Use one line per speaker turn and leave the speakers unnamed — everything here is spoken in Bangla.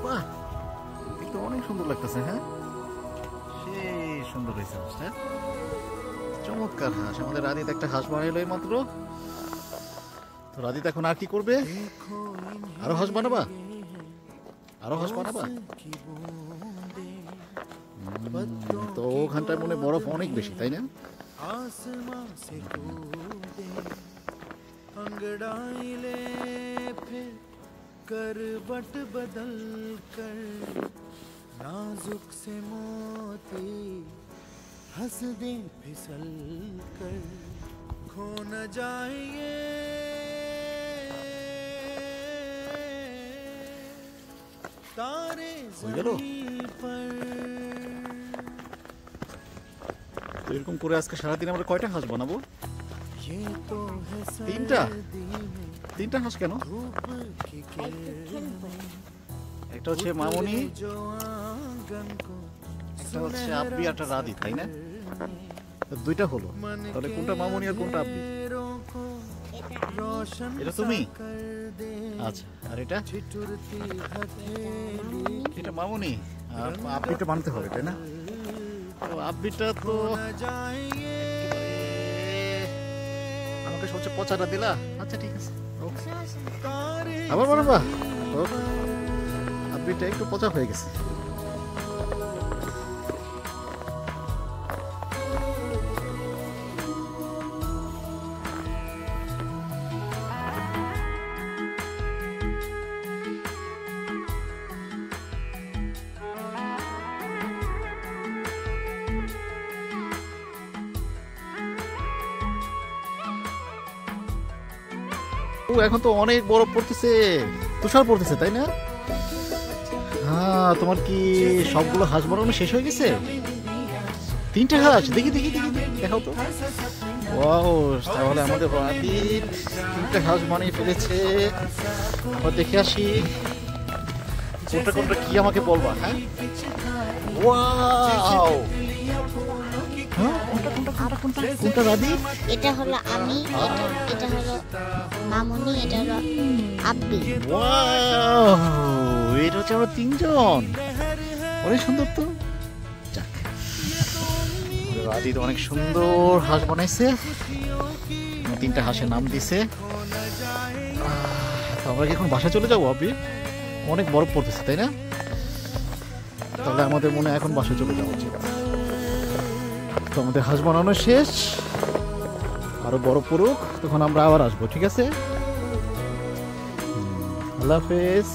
বাহ, দেখতে অনেক সুন্দর লাগতেছে। হ্যাঁ, সেই সুন্দর হয়েছে হাঁসটা। চমৎকার হাঁস। আমাদের রাধিত একটা হাঁস বানাইলো এই মাত্র। তো রাধিত এখন আর কি করবে? আরো হাঁস বানাবা? আরো হাঁস বানাবা? তো ওখানটায় মনে বরফ অনেক বেশি, তাই না?
करवट बदल कर नाजुक से मोती हंस दे फिसल कर खो न जाए तारे ज़मीन पर।
তো এরকম করে আজকে সারাদিন আমরা কয়টা হাঁস বানাবো?
ये तो है
তিনটা হাঁস কেন? একটা হচ্ছে মামনি, একটা হচ্ছে আব্বি, একটা রাধি, তাই না? দুইটা হলো। তাহলে কোনটা মামনি আর কোনটা আব্বি? এটা তুমি? আচ্ছা, আর এটা? এটা মামনি। আব্বিটা বানাতে হবে, তাই না? তো আব্বিটা তো আমাকে সবচেয়ে পচাটা দিলা। আচ্ছা, ঠিক আছে, আবার বানাবা। আব্বিটা একটু পচা হয়ে গেছে। এখন তো অনেক বরফ পড়তেছে, তুষার পড়তেছে, তাই না? হ্যাঁ, তোমার কি সবগুলো হাঁস বানানো শেষ হয়ে গেছে? তিনটে হাঁস? দেখি দেখি দেখি দেখাও তো। ওয়াও, তাহলে আমাদের রাধিত তিনটে হাঁস বানিয়ে ফেলেছে। আমরা দেখে আসি কোনটা কোনটা কি আমাকে বলবা। হ্যাঁ, ওয়াও, কোনটা রাধিত?
এটা হলো আমি, এটা হলো মামুনি, এটা হলো আব্বি।
ওয়াও, এটা হচ্ছে আমরা তিনজন। অনেক সুন্দর তো। যাক, রাধিত অনেক সুন্দর হাঁস বানাইছে। তিনটা হাঁসের নাম দিছে। আমরা কি এখন বাসায় চলে যাবো? আব্বি, অনেক বরফ পড়তেছে, তাই না? তাহলে আমাদের মনে এখন বাসায় চলে যাওয়া উচিত। তো আমাদের হাঁস বানানো শেষ। আরো বরফ পড়ুক, তখন আমরা আবার আসবো, ঠিক আছে? আল্লাহ হাফেজ।